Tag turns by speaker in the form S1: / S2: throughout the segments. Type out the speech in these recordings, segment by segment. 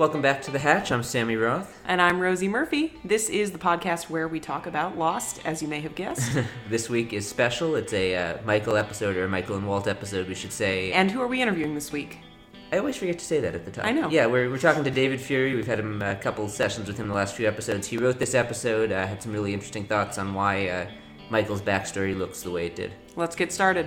S1: Welcome back to The Hatch. I'm Sammy Roth.
S2: And I'm Rosie Murphy. This is the podcast where we talk about Lost, as you may have guessed.
S1: This week is special. It's a Michael episode, or a Michael and Walt episode, we should say.
S2: And who are we interviewing this week?
S1: I always forget to say that at the top.
S2: I know.
S1: Yeah, we're talking to David Fury. We've had him a couple sessions with him the last few episodes. He wrote this episode, had some really interesting thoughts on why Michael's backstory looks the way it did.
S2: Let's get started.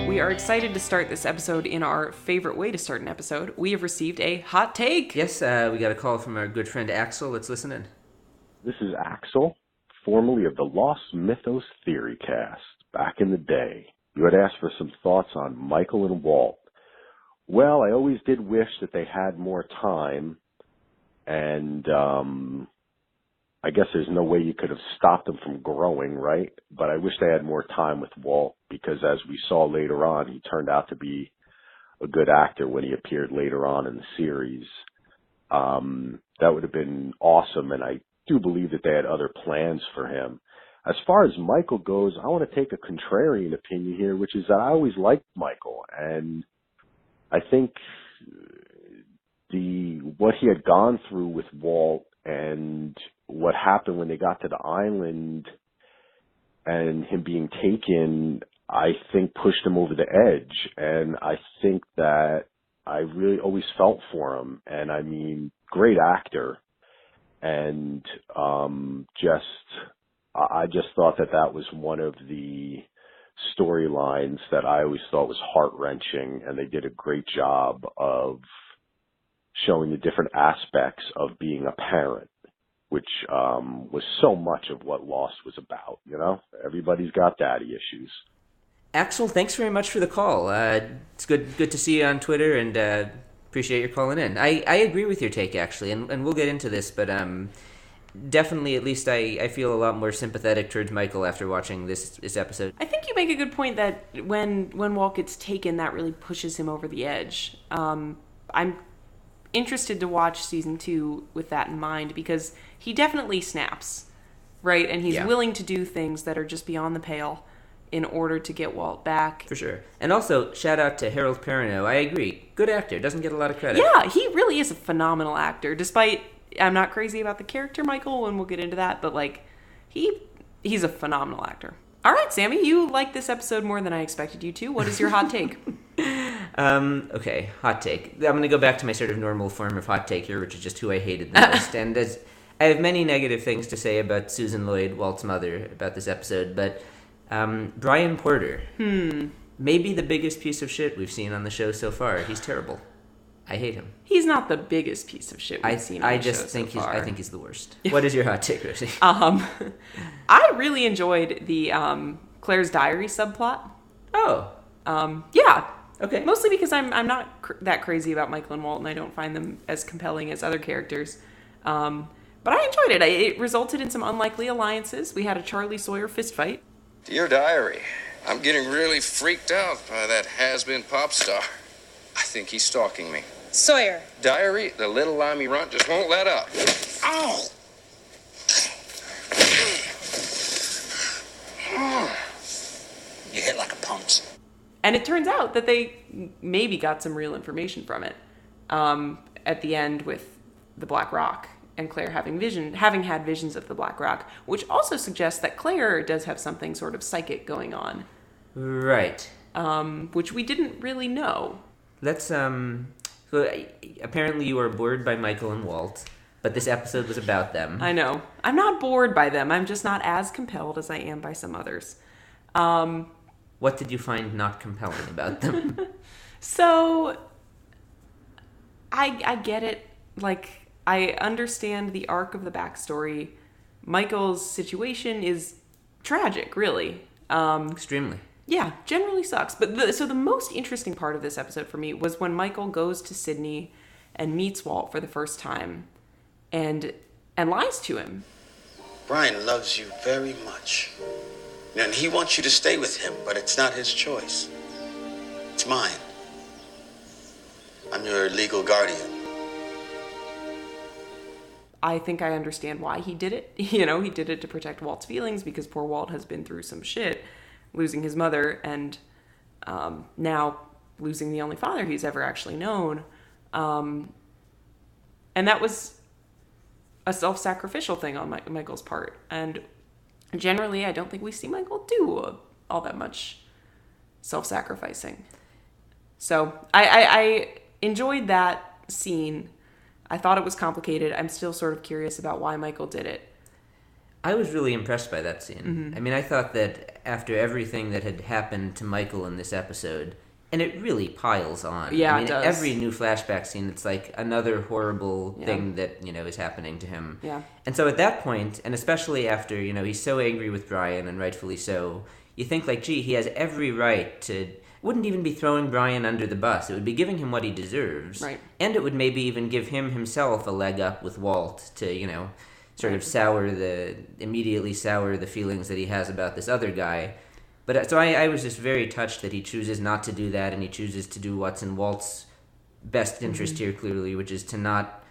S2: We are excited to start this episode in our favorite way to start an episode. We have received a hot take.
S1: Yes, we got a call from our good friend Axel. Let's listen in.
S3: This is Axel, formerly of the Lost Mythos Theory Cast. Back in the day, you had asked for some thoughts on Michael and Walt. Well, I always did wish that they had more time, and I guess there's no way you could have stopped them from growing, right? But I wish they had more time with Walt, because as we saw later on, he turned out to be a good actor when he appeared later on in the series. That would have been awesome, and I do believe that they had other plans for him. As far as Michael goes, I want to take a contrarian opinion here, which is that I always liked Michael, and I think what he had gone through with Walt and what happened when they got to the island and him being taken, I think pushed him over the edge. And I think that I really always felt for him. And I mean, great actor. And I just thought that that was one of the storylines that I always thought was heart-wrenching. And they did a great job of showing the different aspects of being a parent, which was so much of what Lost was about, you know? Everybody's got daddy issues.
S1: Axel, thanks very much for the call. It's good to see you on Twitter, and appreciate your calling in. I agree with your take, actually, and we'll get into this, but definitely, at least I feel a lot more sympathetic towards Michael after watching this episode.
S2: I think you make a good point that when Walt gets taken, that really pushes him over the edge. I'm interested to watch season 2 with that in mind, because he definitely snaps, right? And he's willing to do things that are just beyond the pale in order to get Walt back.
S1: For sure. And also, shout out to Harold Perrineau. I agree. Good actor. Doesn't get a lot of credit.
S2: Yeah, he really is a phenomenal actor, despite I'm not crazy about the character Michael, and we'll get into that, but like he's a phenomenal actor. All right, Sammy, you liked this episode more than I expected you to. What is your hot take?
S1: Okay, hot take. I'm going to go back to my sort of normal form of hot take here, which is just who I hated the most. And I have many negative things to say about Susan Lloyd, Walt's mother, about this episode, but Brian Porter, maybe the biggest piece of shit we've seen on the show so far. He's terrible. I hate him.
S2: He's not the biggest piece of shit we've seen on the show so far.
S1: I think he's the worst. What is your hot take, Rosie?
S2: I really enjoyed the Claire's Diary subplot.
S1: Oh.
S2: Yeah.
S1: Okay.
S2: Mostly because I'm not that crazy about Michael and Walt, and I don't find them as compelling as other characters. But I enjoyed it. It resulted in some unlikely alliances. We had a Charlie Sawyer fistfight.
S4: Dear Diary, I'm getting really freaked out by that has-been pop star. I think he's stalking me.
S5: Sawyer.
S4: Diary, the little limey runt just won't let up.
S5: Ow! You hit like a punch.
S2: And it turns out that they maybe got some real information from it at the end with the Black Rock and Claire having had visions of the Black Rock, which also suggests that Claire does have something sort of psychic going on.
S1: Right.
S2: Which we didn't really know.
S1: Let's, so apparently you are bored by Michael and Walt, but this episode was about them.
S2: I know. I'm not bored by them. I'm just not as compelled as I am by some others.
S1: What did you find not compelling about them?
S2: So, I get it. Like, I understand the arc of the backstory. Michael's situation is tragic, really.
S1: Extremely.
S2: Yeah, generally sucks. But so the most interesting part of this episode for me was when Michael goes to Sydney and meets Walt for the first time and lies to him.
S6: Brian loves you very much. And he wants you to stay with him, but it's not his choice. It's mine. I'm your legal guardian.
S2: I think I understand why he did it. You know, he did it to protect Walt's feelings because poor Walt has been through some shit, losing his mother, and now losing the only father he's ever actually known. And that was a self-sacrificial thing on Michael's part. And generally, I don't think we see Michael do all that much self-sacrificing. So I enjoyed that scene. I thought it was complicated. I'm still sort of curious about why Michael did it.
S1: I was really impressed by that scene.
S2: Mm-hmm.
S1: I mean, I thought that after everything that had happened to Michael in this episode, and it really piles on.
S2: Yeah,
S1: I mean,
S2: it does.
S1: every new flashback scene, it's like another horrible thing that, is happening to him.
S2: Yeah.
S1: And so at that point, and especially after, he's so angry with Brian, and rightfully so, you think like, gee, he has every right to... wouldn't even be throwing Brian under the bus. It would be giving him what he deserves.
S2: Right.
S1: And it would maybe even give him himself a leg up with Walt to, sort of immediately sour the feelings that he has about this other guy. But so I was just very touched that he chooses not to do that, and he chooses to do what's in Walt's best interest here, clearly, which is to not,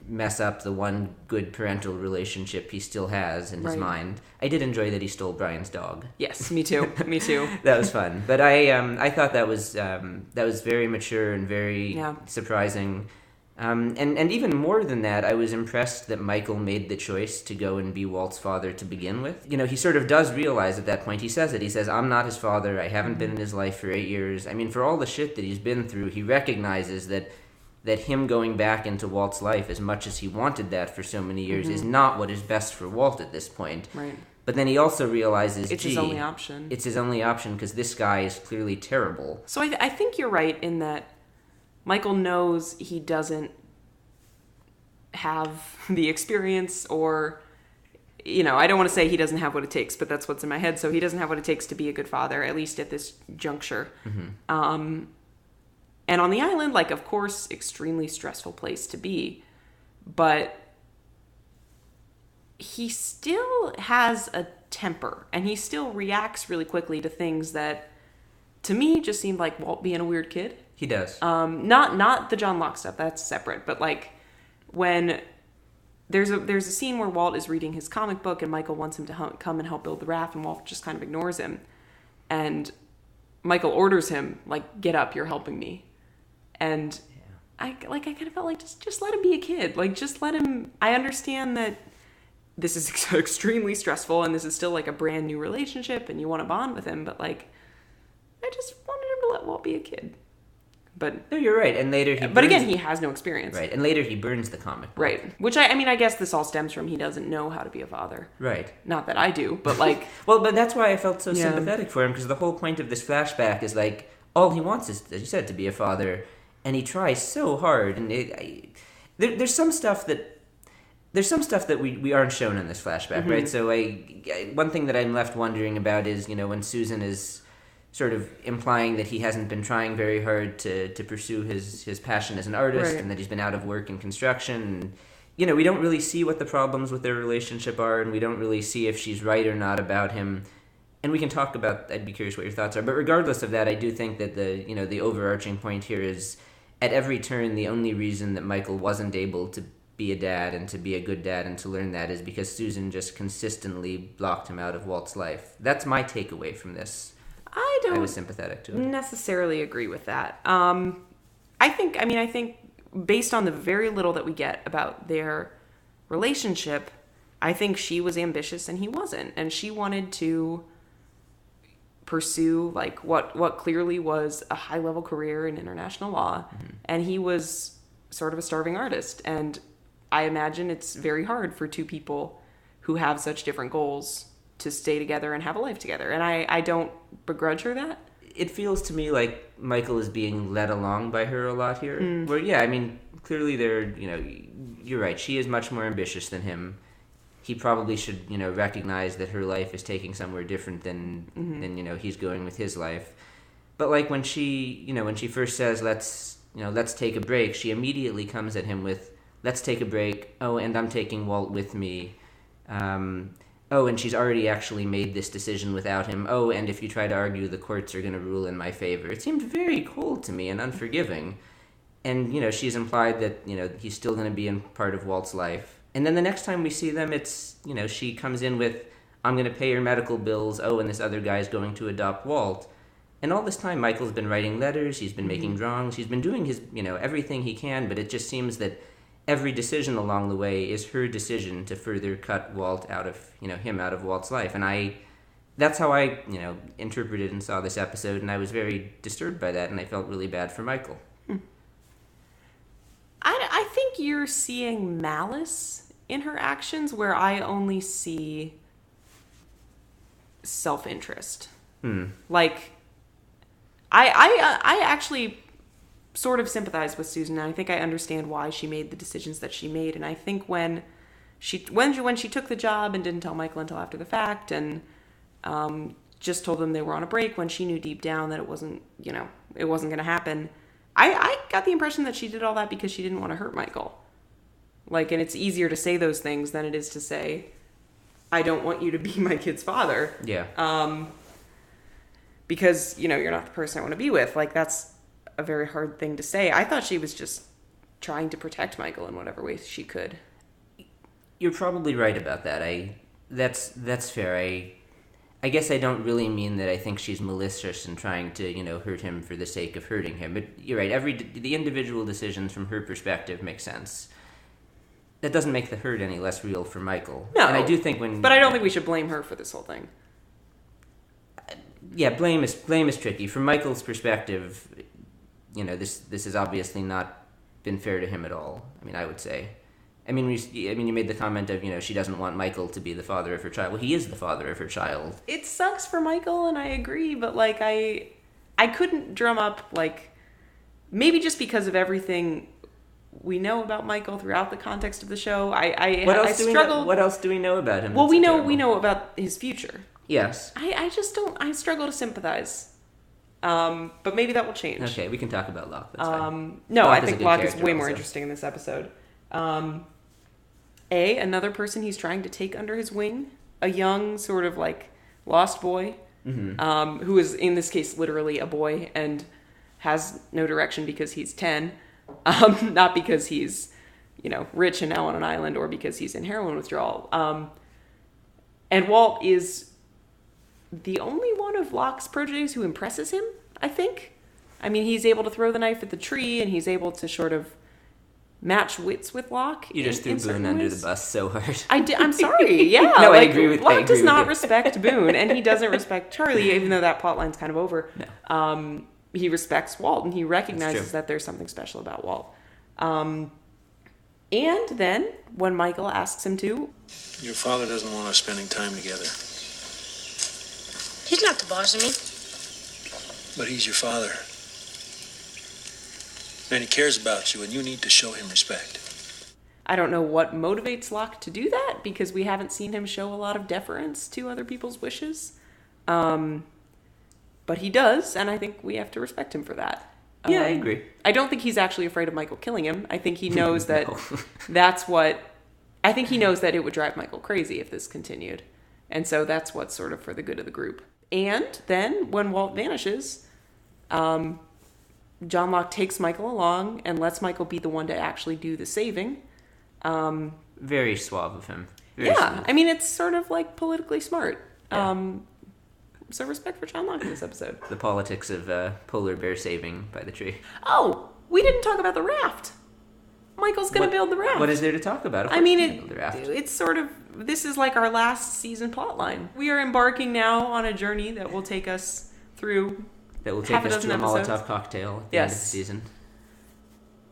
S1: mess up the one good parental relationship he still has in his mind. I did enjoy that he stole Brian's dog.
S2: Yes, me too. Me too.
S1: That was fun. But I thought that was very mature and very surprising. And even more than that, I was impressed that Michael made the choice to go and be Walt's father to begin with. He sort of does realize at that point, he says it. He says, I'm not his father. I haven't been in his life for 8 years. I mean, for all the shit that he's been through, he recognizes that him going back into Walt's life, as much as he wanted that for so many years, is not what is best for Walt at this point.
S2: Right.
S1: But then he also realizes,
S2: it's his only option.
S1: It's his only option because this guy is clearly terrible.
S2: So I think you're right in that Michael knows he doesn't have the experience, or, I don't want to say he doesn't have what it takes, but that's what's in my head. So he doesn't have what it takes to be a good father, at least at this juncture. Mm-hmm. And on the island, of course, extremely stressful place to be, but he still has a temper, and he still reacts really quickly to things that, to me, just seemed like Walt being a weird kid.
S1: He does.
S2: Not the John Locke stuff, that's separate, but when there's a scene where Walt is reading his comic book and Michael wants him to come and help build the raft, and Walt just kind of ignores him, and Michael orders him, get up, you're helping me. And I kind of felt like just let him be a kid. Just let him. I understand that this is extremely stressful, and this is still a brand new relationship, and you want to bond with him. But I just wanted him to let Walt be a kid. But
S1: no, you're right. And later he.
S2: But again, he has no experience.
S1: Right, and later he burns the comic book.
S2: Right, which I guess this all stems from he doesn't know how to be a father.
S1: Right.
S2: Not that I do, but
S1: well, but that's why I felt so sympathetic for him, because the whole point of this flashback is all he wants is, as you said, to be a father. And he tries so hard, and there's some stuff that we aren't shown in this flashback, right? So one thing that I'm left wondering about is, when Susan is sort of implying that he hasn't been trying very hard to pursue his passion as an artist, and that he's been out of work in construction. And, we don't really see what the problems with their relationship are, and we don't really see if she's right or not about him. And we can talk about. I'd be curious what your thoughts are. But regardless of that, I do think that the overarching point here is, at every turn, the only reason that Michael wasn't able to be a dad and to be a good dad and to learn that is because Susan just consistently blocked him out of Walt's life. That's my takeaway from this. I was sympathetic to it.
S2: Necessarily agree with that. I think based on the very little that we get about their relationship, I think she was ambitious and he wasn't. And she wanted to pursue what clearly was a high-level career in international law, and he was sort of a starving artist. And I imagine it's very hard for two people who have such different goals to stay together and have a life together. And I don't begrudge her that.
S1: It feels to me like Michael is being led along by her a lot here. Where, clearly you're right. She is much more ambitious than him. He probably should, recognize that her life is taking somewhere different than he's going with his life. But when she first says, let's take a break, she immediately comes at him with, let's take a break. Oh, and I'm taking Walt with me. And she's already actually made this decision without him. Oh, and if you try to argue, the courts are going to rule in my favor. It seemed very cold to me and unforgiving. And, she's implied that, he's still going to be in part of Walt's life. And then the next time we see them, it's, she comes in with, I'm going to pay your medical bills. Oh, and this other guy's going to adopt Walt. And all this time, Michael's been writing letters, he's been making drawings, he's been doing his, everything he can, but it just seems that every decision along the way is her decision to further cut Walt out of, him out of Walt's life. And that's how I, interpreted and saw this episode, and I was very disturbed by that, and I felt really bad for Michael.
S2: I think you're seeing malice in her actions where I only see self-interest. Like, I actually sort of sympathize with Susan, and I think I understand why she made the decisions that she made. And I think when she took the job and didn't tell Michael until after the fact, and just told them they were on a break when she knew deep down that it wasn't going to happen, I got the impression that she did all that because she didn't want to hurt Michael. Like, and it's easier to say those things than it is to say, I don't want you to be my kid's father.
S1: Yeah.
S2: Because, you're not the person I want to be with. Like, that's a very hard thing to say. I thought she was just trying to protect Michael in whatever way she could.
S1: You're probably right about that. That's fair. I guess I don't really mean that I think she's malicious and trying to, hurt him for the sake of hurting him. But you're right. The individual decisions from her perspective make sense. That doesn't make the hurt any less real for Michael.
S2: No.
S1: And I do think
S2: But I don't think we should blame her for this whole thing.
S1: Yeah, blame is tricky. From Michael's perspective, this has obviously not been fair to him at all. I mean, I would say. You made the comment of, she doesn't want Michael to be the father of her child. Well, he is the father of her child.
S2: It sucks for Michael, and I agree, but, like, I couldn't drum up, like, maybe just because of everything we know about Michael throughout the context of the show. I struggle.
S1: What else do we know about him?
S2: Well, we know about his future.
S1: Yes.
S2: I struggle to sympathize. But maybe that will change.
S1: Okay, we can talk about Locke. That's fine.
S2: No,
S1: Locke
S2: I think
S1: a good
S2: Locke is
S1: character
S2: way more
S1: also.
S2: interesting in this episode. Another person he's trying to take under his wing, a young sort of like lost boy, who is in this case literally a boy and has no direction because he's 10, not because he's rich and now on an island or because he's in heroin withdrawal. And Walt is the only one of Locke's proteges who impresses him, I think. I mean, he's able to throw the knife at the tree, and he's able to sort of match wits with Locke.
S1: You just threw Boone under the bus so hard.
S2: I'm sorry. Yeah.
S1: No, I agree with
S2: Locke does not
S1: you.
S2: respect Boone, and he doesn't respect Charlie, even though that plotline's kind of over.
S1: No.
S2: He respects Walt, and he recognizes that there's something special about Walt. And then, when Michael asks him to...
S7: Your father doesn't want us spending time together.
S5: He's not the boss of me.
S7: But he's your father. And he cares about you, and you need to show him respect.
S2: I don't know what motivates Locke to do that, because we haven't seen him show a lot of deference to other people's wishes. But he does, and I think we have to respect him for that.
S1: Yeah, I agree.
S2: I don't think he's actually afraid of Michael killing him. I think he knows that that's what... I think he knows that it would drive Michael crazy if this continued. And so that's what's sort of for the good of the group. And then, when Walt vanishes, John Locke takes Michael along and lets Michael be the one to actually do the saving.
S1: Very suave of him. Very
S2: Yeah,
S1: smooth.
S2: I mean, it's sort of like politically smart. Yeah. So respect for John Locke in this episode.
S1: The politics of polar bear saving by the tree.
S2: Oh, we didn't talk about the raft. Michael's going to build the raft.
S1: What is there to talk about? Of
S2: I
S1: course
S2: mean,
S1: we can build the raft.
S2: it's sort of, this is like our last season plotline. We are embarking now on a journey that will take us through
S1: That will take
S2: half a
S1: us to a
S2: dozen episodes.
S1: Molotov cocktail at the end of the season.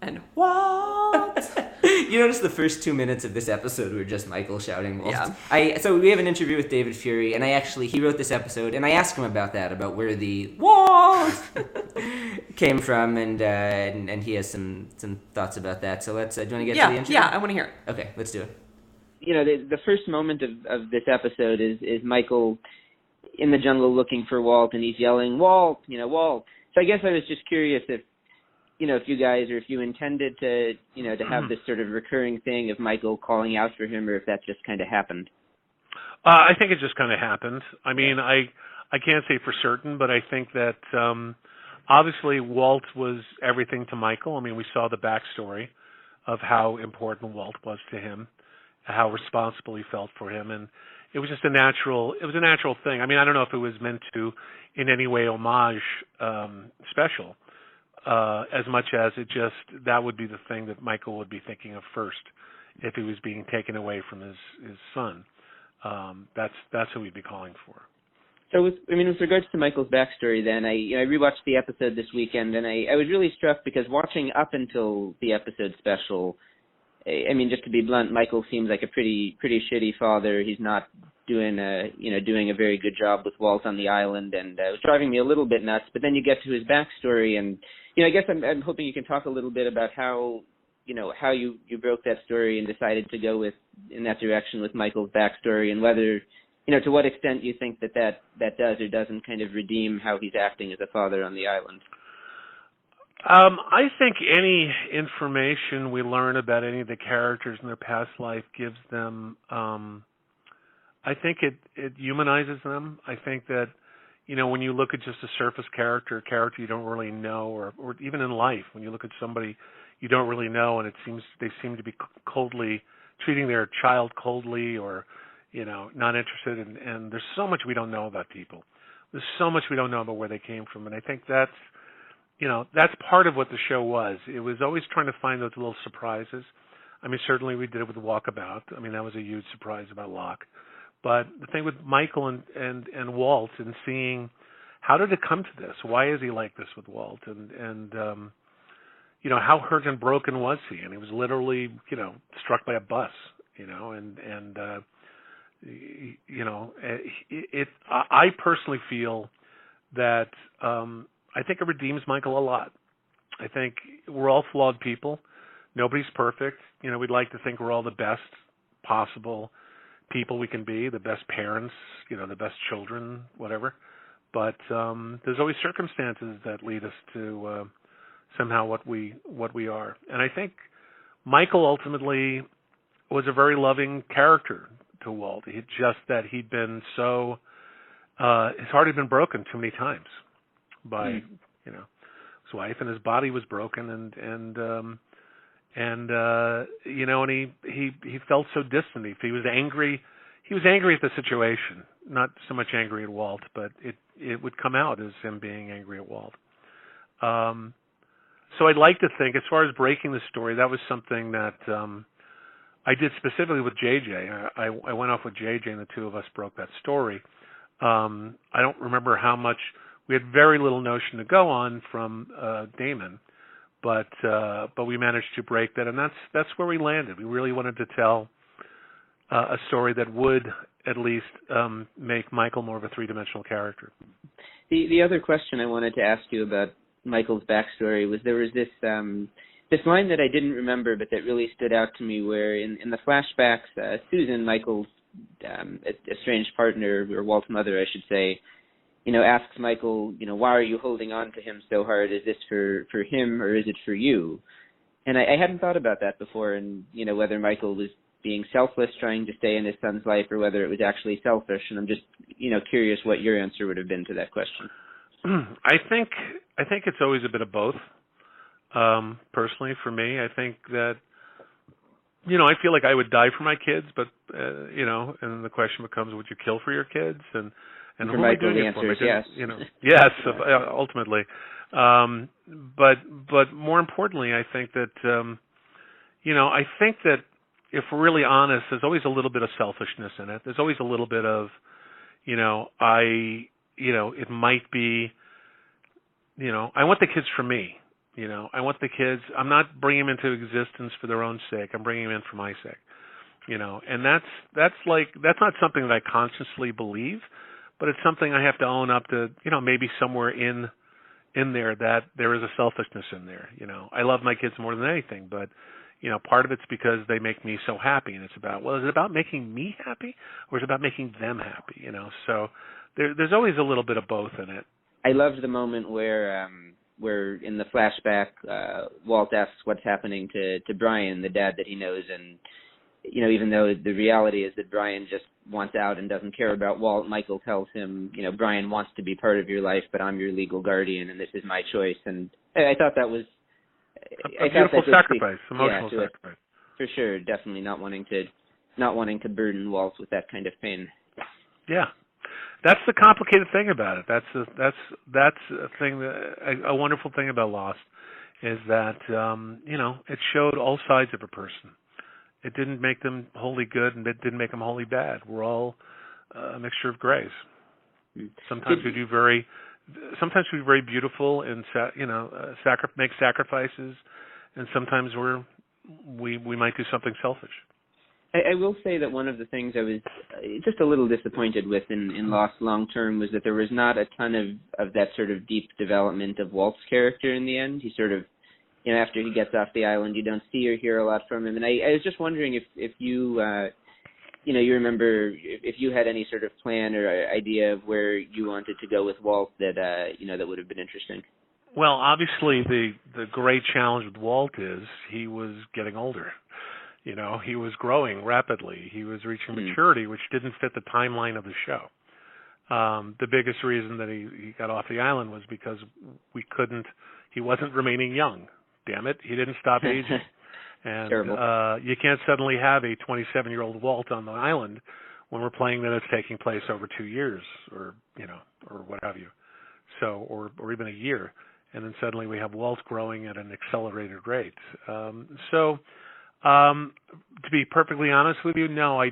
S2: And what?
S1: You notice the first 2 minutes of this episode were just Michael shouting Walt.
S2: Yeah.
S1: So we have an interview with David Fury, and he wrote this episode, and I asked him about that, about where the Walt came from, and he has some thoughts about that. So let's, do you want to get to the interview?
S2: Yeah, I want to hear it.
S1: Okay, let's do it.
S8: The first moment of this episode is Michael in the jungle looking for Walt, and he's yelling, Walt, Walt. So I guess I was just curious if you guys, or if you intended to have this sort of recurring thing of Michael calling out for him, or if that just kind of happened.
S9: I think it just kind of happened. I mean, I can't say for certain, but I think that obviously Walt was everything to Michael. I mean, we saw the backstory of how important Walt was to him. how responsible he felt for him, and it was just a natural thing. I mean, I don't know if it was meant to in any way homage special, as much as that would be the thing that Michael would be thinking of first if he was being taken away from his son. That's who we'd be calling for.
S8: So, with regards to Michael's backstory, then I rewatched the episode this weekend, and I was really struck because watching up until the episode special, I mean, just to be blunt, Michael seems like a pretty shitty father. He's not doing a very good job with Walt on the island, and it was driving me a little bit nuts. But then you get to his backstory, and I guess I'm hoping you can talk a little bit about how you broke that story and decided to go in that direction with Michael's backstory, and whether, to what extent you think that does or doesn't kind of redeem how he's acting as a father on the island.
S9: I think any information we learn about any of the characters in their past life gives them, I think it humanizes them. I think that, when you look at just a surface character you don't really know, or even in life, when you look at somebody you don't really know, and they seem to be coldly treating their child coldly, or not interested, and there's so much we don't know about people. There's so much we don't know about where they came from, and I think that's part of what the show was. It was always trying to find those little surprises. I mean, certainly we did it with Walkabout. I mean, that was a huge surprise about Locke. But the thing with Michael and Walt, and seeing how did it come to this? Why is he like this with Walt? And how hurt and broken was he? And he was literally, struck by a bus, I personally feel that I think it redeems Michael a lot. I think we're all flawed people. Nobody's perfect. We'd like to think we're all the best possible people we can be, the best parents, the best children, whatever. But there's always circumstances that lead us to somehow what we are. And I think Michael ultimately was a very loving character to Walt. He'd been so his heart had been broken too many times by his wife, and his body was broken, and he felt so distant. He was angry. He was angry at the situation, not so much angry at Walt, but it would come out as him being angry at Walt. So I'd like to think, as far as breaking the story, that was something that I did specifically with JJ. I went off with JJ, and the two of us broke that story. I don't remember how much. We had very little notion to go on from Damon, but we managed to break that, and that's where we landed. We really wanted to tell a story that would at least make Michael more of a three-dimensional character.
S8: The other question I wanted to ask you about Michael's backstory was, there was this line that I didn't remember, but that really stood out to me, where in the flashbacks, Susan, Michael's estranged partner, or Walt's mother, I should say, asks Michael, why are you holding on to him so hard? Is this for him, or is it for you? And I hadn't thought about that before, and whether Michael was being selfless, trying to stay in his son's life, or whether it was actually selfish. And I'm just curious what your answer would have been to that question.
S9: I think it's always a bit of both. Personally, for me, I think that I feel like I would die for my kids, but and the question becomes, would you kill for your kids? And
S8: for
S9: who
S8: Michael,
S9: are you doing
S8: the
S9: it for?
S8: answer is yes.
S9: Yes, ultimately. But more importantly, I think that I think that if we're really honest, there's always a little bit of selfishness in it. There's always a little bit of, it might be, I want the kids for me. I want the kids. I'm not bringing them into existence for their own sake. I'm bringing them in for my sake. And that's not something that I consciously believe, but it's something I have to own up to. Maybe somewhere in there that there is a selfishness in there. I love my kids more than anything, but part of it's because they make me so happy, and it's about, is it about making me happy, or is it about making them happy? So there's always a little bit of both in it.
S8: I loved the moment where in the flashback, Walt asks what's happening to Brian, the dad that he knows, and even though the reality is that Brian just wants out and doesn't care about Walt, Michael tells him, Brian wants to be part of your life, but I'm your legal guardian, and this is my choice. And I thought that was
S9: a beautiful sacrifice, emotional sacrifice.
S8: For sure, definitely not wanting to not wanting to burden Waltz with that kind of pain.
S9: Yeah, that's the complicated thing about it. That's a thing a wonderful thing about Lost is that it showed all sides of a person. It didn't make them wholly good, and it didn't make them wholly bad. We're all a mixture of grays. Sometimes we do very beautiful and make sacrifices, and sometimes we might do something selfish.
S8: I will say that one of the things I was just a little disappointed with in Lost long term was that there was not a ton of that sort of deep development of Walt's character in the end. He sort of, after he gets off the island, you don't see or hear a lot from him. And I was just wondering if you, you remember if you had any sort of plan or idea of where you wanted to go with Walt that, that would have been interesting.
S9: Well, obviously the great challenge with Walt is he was getting older. He was growing rapidly. He was reaching maturity, which didn't fit the timeline of the show. The biggest reason that he got off the island was because he wasn't remaining young. Damn it, he didn't stop aging. And you can't suddenly have a 27-year-old Walt on the island when we're playing that it's taking place over 2 years or what have you. So, or even a year. And then suddenly we have Walt growing at an accelerated rate. To be perfectly honest with you, no, I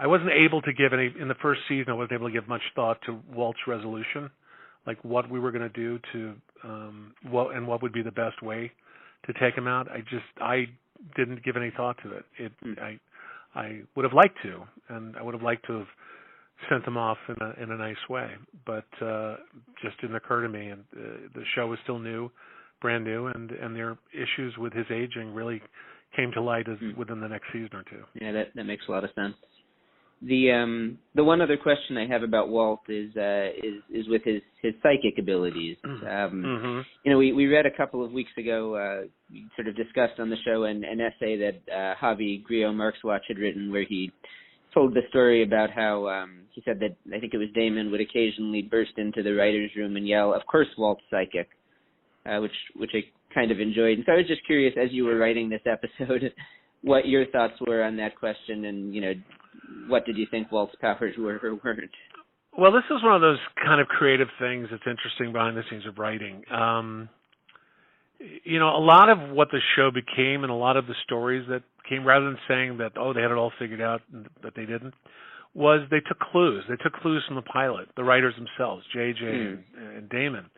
S9: wasn't able to give any, in the first season, I wasn't able to give much thought to Walt's resolution, like what we were going to do what would be the best way to take him out. I didn't give any thought to it. I would have liked to, and I would have liked to have sent him off in a nice way, but just didn't occur to me. And the show was still brand new, and their issues with his aging really came to light within the next season or two. Yeah,
S8: that makes a lot of sense. The one other question I have about Walt is with his psychic abilities. We read a couple of weeks ago, we sort of discussed on the show an essay that Javi Grillo-Marxwatch had written, where he told the story about how he said that I think it was Damon would occasionally burst into the writer's room and yell, "Of course, Walt's psychic." Which I kind of enjoyed. And so I was just curious, as you were writing this episode, what your thoughts were on that question, and what did you think Walt's powers were or weren't?
S9: Well, this is one of those kind of creative things that's interesting behind the scenes of writing. A lot of what the show became, and a lot of the stories that came, rather than saying that they had it all figured out and that they didn't, was they took clues. They took clues from the pilot, the writers themselves, JJ and Damon.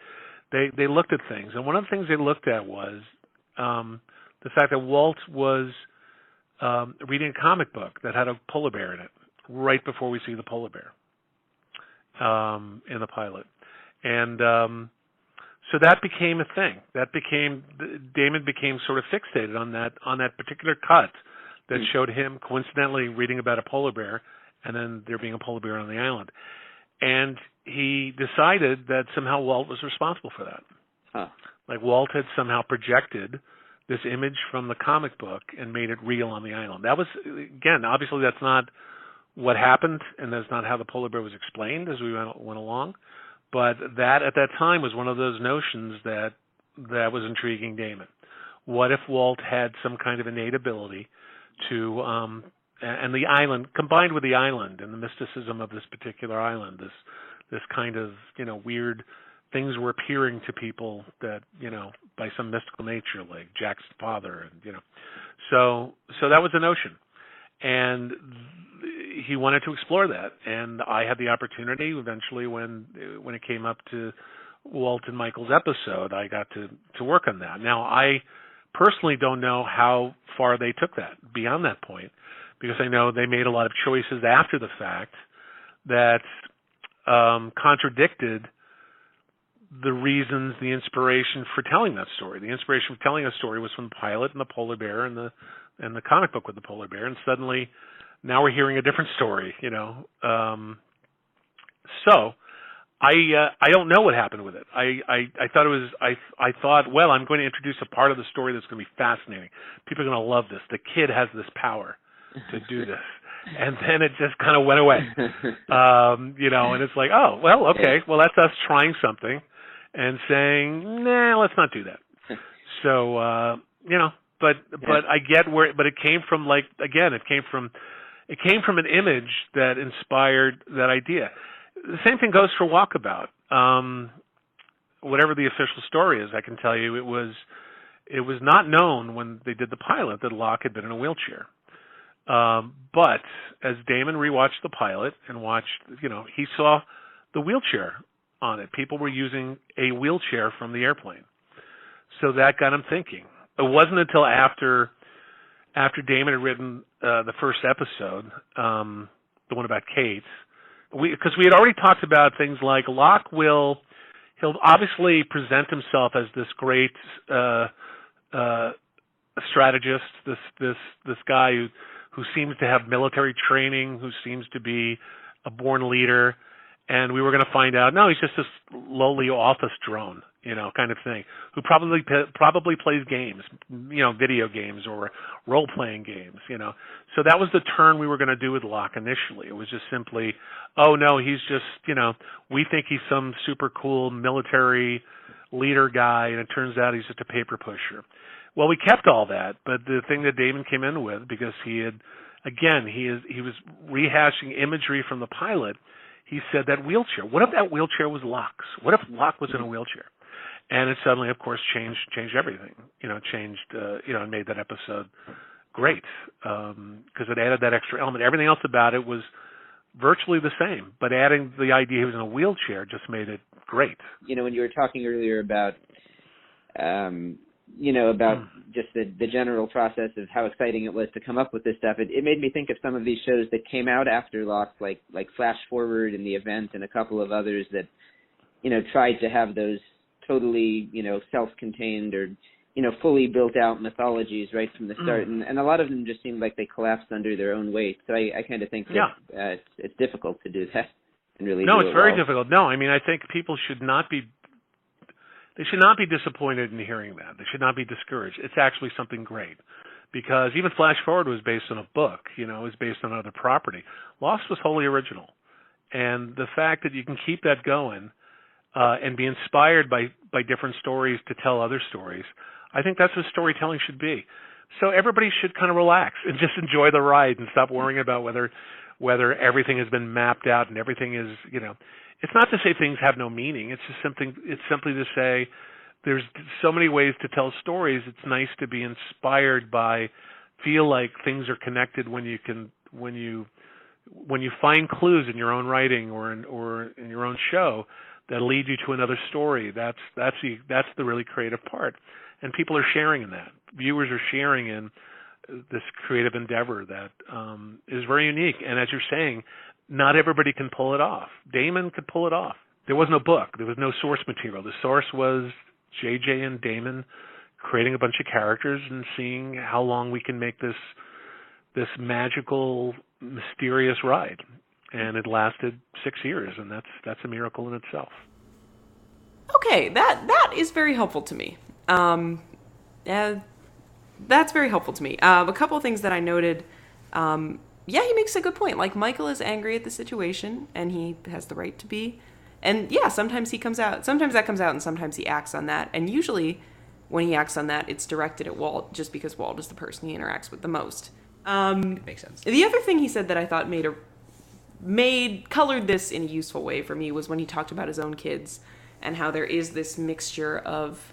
S9: They looked at things, and one of the things they looked at was the fact that Walt was reading a comic book that had a polar bear in it right before we see the polar bear in the pilot. And so that became a thing. Damon became sort of fixated on that particular cut that showed him coincidentally reading about a polar bear, and then there being a polar bear on the island. And he decided that somehow Walt was responsible for that. Huh. Like Walt had somehow projected this image from the comic book and made it real on the island. That was, again, obviously that's not what happened, and that's not how the polar bear was explained as we went along. But that, at that time, was one of those notions that was intriguing Damon. What if Walt had some kind of innate ability to, and the island, combined with the island and the mysticism of this particular island, this kind of, weird things were appearing to people that, by some mystical nature, like Jack's father, and, so that was the notion. And he wanted to explore that. And I had the opportunity eventually when it came up to Walt and Michael's episode, I got to work on that. Now, I personally don't know how far they took that beyond that point, because I know they made a lot of choices after the fact that contradicted the reasons, the inspiration for telling that story. The inspiration for telling a story was from the pilot and the polar bear and the comic book with the polar bear, and suddenly now we're hearing a different story, So I don't know what happened with it. I thought, well, I'm going to introduce a part of the story that's going to be fascinating. People are going to love this. The kid has this power to do this. And then it just kind of went away. And it's like, oh, well, okay. Well, that's us trying something and saying, nah, let's not do that. So, but I get where. But it came from it came from an image that inspired that idea. The same thing goes for Walkabout. Whatever the official story is, I can tell you it was not known when they did the pilot that Locke had been in a wheelchair. But as Damon rewatched the pilot and watched, he saw the wheelchair on it. People were using a wheelchair from the airplane. So that got him thinking. It wasn't until after Damon had written the first episode, the one about Kate, because we had already talked about things like Locke he'll obviously present himself as this great strategist, this guy who seems to have military training, who seems to be a born leader, and we were going to find out, no, he's just this lowly office drone, kind of thing, who probably plays games, video games or role-playing games, So that was the turn we were going to do with Locke initially. It was just simply, oh, no, he's just, we think he's some super cool military leader guy, and it turns out he's just a paper pusher. Well, we kept all that, but the thing that Damon came in with, because he was rehashing imagery from the pilot, he said that wheelchair. What if that wheelchair was Locke's? What if Locke was in a wheelchair? And it suddenly, of course, changed everything. And made that episode great because it added that extra element. Everything else about it was virtually the same, but adding the idea he was in a wheelchair just made it great.
S8: When you were talking earlier about, just the general process of how exciting it was to come up with this stuff, it made me think of some of these shows that came out after Locke, like Flash Forward and The Event and a couple of others that, tried to have those totally, self-contained or, fully built out mythologies right from the start. And a lot of them just seemed like they collapsed under their own weight. So I kind of think that it's difficult to do that and really do it
S9: it's very
S8: well.
S9: difficult. No, I mean, I think people should not be disappointed in hearing that. They should not be discouraged. It's actually something great. Because even Flash Forward was based on a book, it was based on another property. Lost was wholly original. And the fact that you can keep that going and be inspired by different stories to tell other stories, I think that's what storytelling should be. So everybody should kind of relax and just enjoy the ride and stop worrying about whether everything has been mapped out and everything is, It's not to say things have no meaning. It's simply to say there's so many ways to tell stories. It's nice to be inspired by, feel like things are connected when you find clues in your own writing or in your own show that lead you to another story. That's the really creative part, and people are sharing in that. Viewers are sharing in this creative endeavor that is very unique. And as you're saying, not everybody can pull it off. Damon could pull it off. There was no book. There was no source material. The source was JJ and Damon creating a bunch of characters and seeing how long we can make this magical, mysterious ride. And it lasted 6 years, and that's a miracle in itself.
S2: Okay, that is very helpful to me. That's very helpful to me. A couple of things that I noted. He makes a good point. Like, Michael is angry at the situation, and he has the right to be. And sometimes he comes out. Sometimes that comes out, and sometimes he acts on that. And usually, when he acts on that, it's directed at Walt, just because Walt is the person he interacts with the most.
S1: It makes sense.
S2: The other thing he said that I thought colored this in a useful way for me was when he talked about his own kids and how there is this mixture of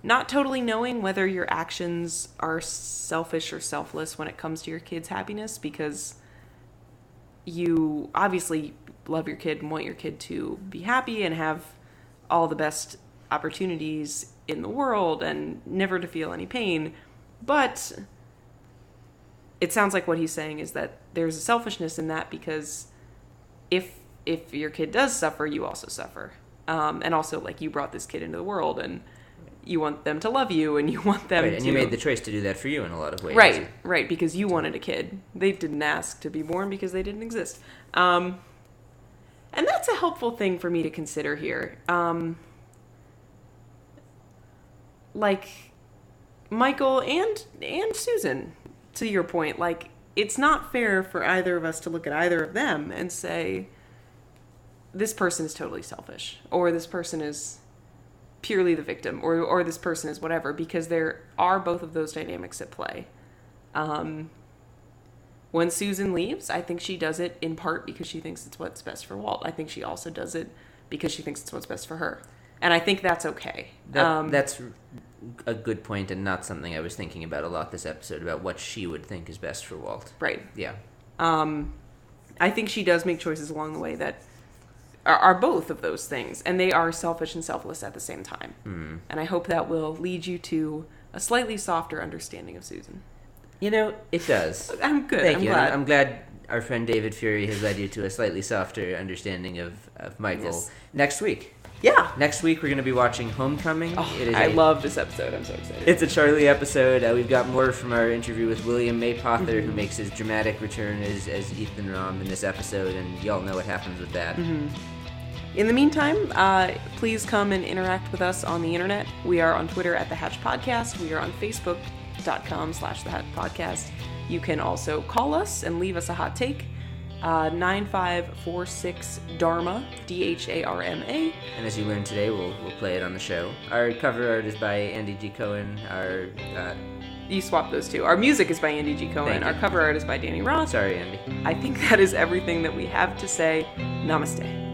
S2: not totally knowing whether your actions are selfish or selfless when it comes to your kid's happiness, because you obviously love your kid and want your kid to be happy and have all the best opportunities in the world and never to feel any pain. But it sounds like what he's saying is that there's a selfishness in that, because if your kid does suffer, you also suffer. And also, like, you brought this kid into the world and you want them to love you and you want them to...
S1: And you made the choice to do that for you in a lot of ways.
S2: Right, because you wanted a kid. They didn't ask to be born because they didn't exist. And that's a helpful thing for me to consider here. Like, Michael and Susan, to your point, like, it's not fair for either of us to look at either of them and say, this person is totally selfish, or this person is purely the victim or this person is whatever, because there are both of those dynamics at play. When Susan leaves, I think she does it in part because she thinks it's what's best for Walt. I think she also does it because she thinks it's what's best for her. And I think that's okay.
S1: That's a good point, and not something I was thinking about a lot this episode, about what she would think is best for Walt.
S2: Right.
S1: Yeah.
S2: I think she does make choices along the way that are both of those things, and they are selfish and selfless at the same time.
S1: Mm.
S2: And I hope that will lead you to a slightly softer understanding of Susan.
S1: You know, it does.
S2: I'm good.
S1: Thank
S2: I'm
S1: you.
S2: glad.
S1: I'm glad our friend David Fury has led you to a slightly softer understanding of Michael.
S2: Yes.
S1: Next week.
S2: Yeah.
S1: Next week we're going to be watching Homecoming.
S2: Oh, I love this episode. I'm so excited.
S1: It's a Charlie episode. We've got more from our interview with William Maypother, who makes his dramatic return as Ethan Rom in this episode, and y'all know what happens with that.
S2: Mm-hmm. In the meantime, please come and interact with us on the internet. We are on Twitter at The Hatch Podcast. We are on Facebook.com/The Hatch Podcast. You can also call us and leave us a hot take. 9546 Dharma, DHARMA.
S1: And as you learned today, we'll play it on the show. Our cover art is by Andy G. Cohen.
S2: You swapped those two. Our music is by Andy G. Cohen. Our cover art is by Danny Ross.
S1: Sorry, Andy.
S2: I think that is everything that we have to say. Namaste.